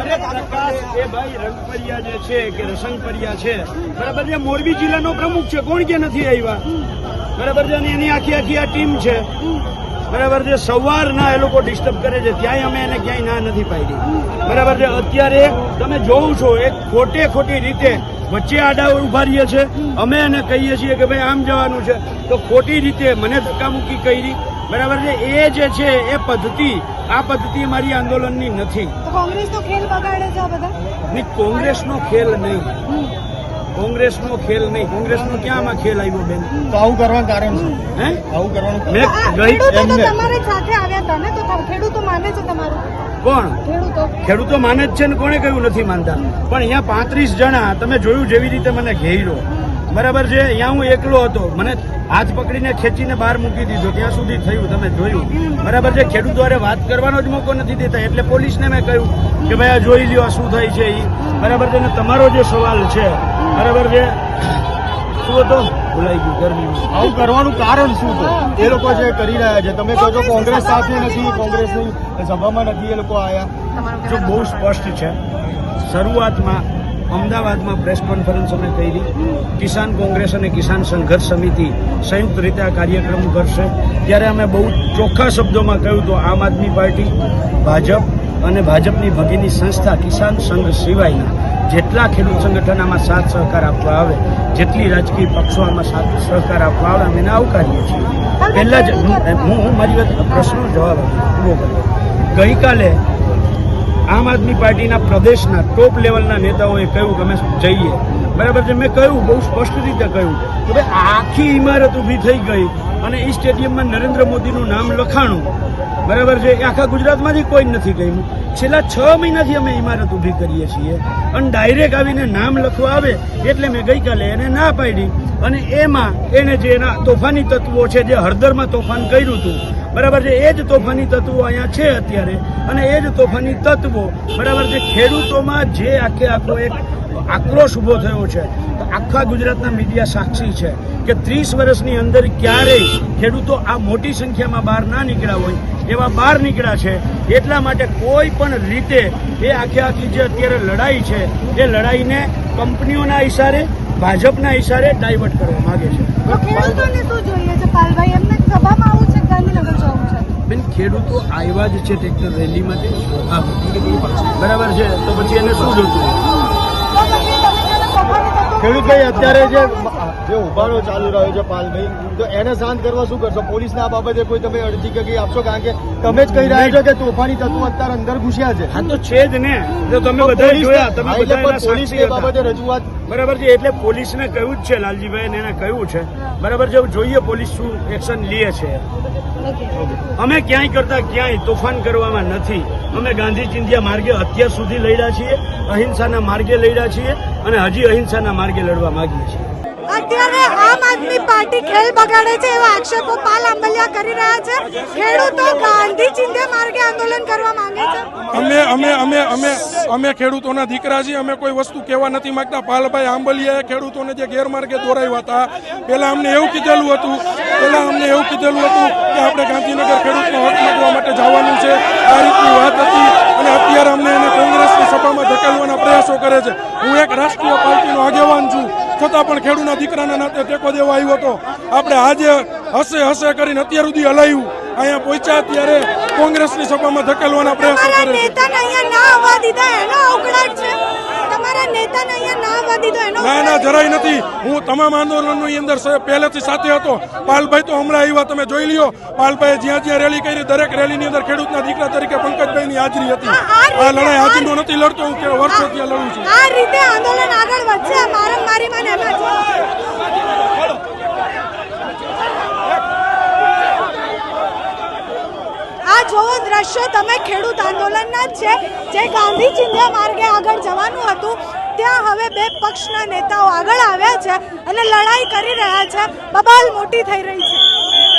એ ભાઈ રંગપરિયા જે છે કે રસંગપરિયા છે બરાબર છે, મોરબી જિલ્લાનો પ્રમુખ છે, કોણ કે નથી આવ્યા બરાબર છે, અને એની આખી આ ટીમ છે બરાબર છે. સવારના એ લોકો ડિસ્ટર્બ કરે છે, ત્યાંય અમે એને ક્યાંય ના નથી પાડી બરાબર છે. અત્યારે તમે જોવો છો એક ખોટી રીતે વચ્ચે આડા ઉભા રહીએ છે, અમે એને કહીએ છીએ કે ભાઈ આમ જવાનું છે તો ખોટી રીતે મને ધક્કામુક્કી કરી બરાબર છે. એ જે છે એ પદ્ધતિ આ પદ્ધતિ મારી આંદોલનની નથી. કોંગ્રેસનો ખેલ બગાડે છે આ બધા? નહીં, કોંગ્રેસનો ખેલ નહીં, કોંગ્રેસનો ખેલ નહીં. કોંગ્રેસનો ક્યાંમાં ખેલ આવ્યો બેન? તો આવું કરવાનું કારણ છે? હે આવું કરવાનું તમારી સાથે આવ્યા હતા ને, તો ખેડૂતો માને છે તમારું? કોણ ખેડૂતો માને જ છે ને, કોણે કહ્યું નથી માનતા? પણ અહીંયા 35 જણા તમે જોયું જેવી રીતે મને ઘેર્યો બરાબર છે. અહીંયા હું એકલો હતો, મને હાથ પકડીને ખેંચીને બહાર મૂકી દીધો, ત્યાં સુધી થયું તમે જોયું બરાબર છે. ખેડૂતોને વાત કરવાનો જ મોકો નથી દેતા, એટલે પોલીસને મેં કહ્યું કે ભાઈ આ જોઈ લ્યો શું થાય છે એ બરાબર છે. અને તમારો જે સવાલ છે બરાબર છે શું હતો ભૂલાઈ ગયું ગરમીમાં. આવું કરવાનું કારણ શું છે? એ લોકો જે કરી રહ્યા છે, તમે કહો છો કોંગ્રેસ સાથે નથી, કોંગ્રેસની સભામાં નથી એ લોકો આવ્યા. જો બહુ સ્પષ્ટ છે, શરૂઆતમાં અમદાવાદમાં પ્રેસ કોન્ફરન્સ અમે કરી, કિસાન કોંગ્રેસ અને કિસાન સંઘર્ષ સમિતિ સંયુક્ત રીતે આ કાર્યક્રમ કરશે, ત્યારે અમે બહુ ચોખ્ખા શબ્દોમાં કહ્યું તો આમ આદમી પાર્ટી, ભાજપ અને ભાજપની ભગીની સંસ્થા કિસાન સંઘ સિવાયના જેટલા ખેડૂત સંગઠન આમાં સાથ સહકાર આપવા આવે, જેટલી રાજકીય પક્ષો આમાં સાથ સહકાર આપવા આવે અમે એને આવકારીએ છીએ. પહેલા જ હું મારી પ્રશ્નનો જવાબ પૂરો કર્યો. ગઈકાલે આમ આદમી પાર્ટીના પ્રદેશના ટોપ લેવલના નેતાઓએ કહ્યું કે અમે જઈએ બરાબર છે. મેં કહ્યું, બહુ સ્પષ્ટ રીતે કહ્યું કે ભાઈ આખી ઇમારત ઊભી થઈ ગઈ અને એ સ્ટેડિયમમાં નરેન્દ્ર મોદીનું નામ લખાણું બરાબર છે. એ આખા ગુજરાતમાંથી કોઈ નથી કહ્યું. છેલ્લા 6 મહિનાથી અમે ઇમારત ઊભી કરીએ છીએ અને ડાયરેક્ટ આવીને નામ લખવા આવે એટલે મેં ગઈકાલે એને ના પાડી. અને એમાં એને જે એના તોફાની તત્વો છે, જે હળદરમાં તોફાન કર્યું હતું બરાબર છે, એ જ તોફાની તત્વો અહીંયા છે અત્યારે. અને એ જ તોફાની તત્વો બરાબર છે ખેડૂતોમાં જે આખો એક આક્રોશ ઉભો થયો છે. તો આખા ગુજરાતના મીડિયા સાક્ષી છે કે 30 વર્ષની અંદર ક્યારેય ખેડૂતો આ મોટી સંખ્યામાં બહાર ના નીકળ્યા હોય એવા બહાર નીકળ્યા છે. એટલા માટે કોઈ પણ રીતે એ આખી જે અત્યારે લડાઈ છે એ લડાઈને કંપનીઓના ઇશારે, ભાજપના ઇશારે ડાયવર્ટ કરવા માંગે છે. ખેડૂતોને શું જોઈએ છે પાલભાઈ? એમને સભામાં આવું છે, ગાંધીનગર જવું છે? બેન, ખેડૂતો આવ્યા જ છે ટ્રેક્ટર રેલી માટે બરાબર છે, તો પછી એને શું જોતું? ખેડૂતભાઈ અત્યારે જે ઉભારો ચાલુ રહ્યો છે પાલભાઈ, તો એને શાંત કરવા શું કરશો? પોલીસને આ બાબતે કોઈ તમે અરજી કે આપશો? કારણ કે તમે જ કહી રહ્યા છો કે તોફાની તત્વો અત્યારે અંદર ઘૂસ્યા છે. હા તો છે જ ને, તો તમે બધા જોયા, તમે પોલીસ એ બાબતે રજૂઆત બરાબર છે. એટલે પોલીસને કહ્યું જ છે, લાલજીભાઈ એને કહ્યું છે બરાબર છે. જોઈએ પોલીસ શું એક્શન લે છે. અમે ક્યાંય કરતા ક્યાંય તોફાન કરવામાં નથી. અમે ગાંધી ચિંધ્યા માર્ગે અત્યાર સુધી લડ્યા છીએ, અહિંસાના માર્ગે લડ્યા છીએ અને હજી અહિંસાના માર્ગે લડવા માંગીએ છીએ. અત્યારે આમ આદમી પાર્ટી ખેલ બગાડે છે એવા આક્ષેપો પાલ આંબલિયા કરી રહ્યા છે. ખેડૂતો ગાંધી ચિંધ્યા માર્ગે આંદોલન કરવા માંગે છે. અમે ખેડૂતોના દીકરા છીએ, અમે કોઈ વસ્તુ કહેવા નથી માંગતા. પાલભાઈ આંબલિયાએ ખેડૂતોને જે ગેરમાર્ગે દોરાવ્યા હતા, પહેલા અમને એવું કીધેલું હતું કે આપણે ગાંધીનગર ખેડૂતનો હક માંગવા માટે જવાનું છે, આ રીતની વાત હતી. અને અત્યારે અમને એને કોંગ્રેસની સભામાં ધકેલવાના પ્રયાસો કરે છે. હું એક રાષ્ટ્રીય પાર્ટીનો આગેવાન છું, છતાં પણ ખેડૂતના દીકરાના નાતે ટેકો દેવા આવ્યો હતો. આપણે આજે હસે કરીને અત્યાર સુધી હલાવ્યું, અહીંયા પહોંચ્યા ત્યારે કોંગ્રેસની સભામાં ધકેલવાના પ્રયાસો કરે છે. ના, જરાય નથી. હું તમામ આંદોલનની અંદર પહેલેથી સાથે હતો. પાલભાઈ તો હમણાં આવ્યા, તમે જોઈ લ્યો. પાલભાઈ જ્યાં રેલી કરી, દરેક રેલીની અંદર ખેડૂતના દીકરા તરીકે પંકજભાઈની હાજરી હતી. આ લડાઈ હાજરીનો નથી લડતો, હું વર્ષોથી લડું છું. આ રીતે આંદોલન આગળ વધશે. મારામારીમાં આ જોવો દ્રશ્યો તમે ખેડૂત આંદોલનના જ છે, જે ગાંધી ચિંધ્યા માર્ગે આગળ જવાનું હતું. ત્યાં હવે બે પક્ષના નેતાઓ આગળ આવ્યા છે અને લડાઈ કરી રહ્યા છે. બબાલ મોટી થઈ રહી છે.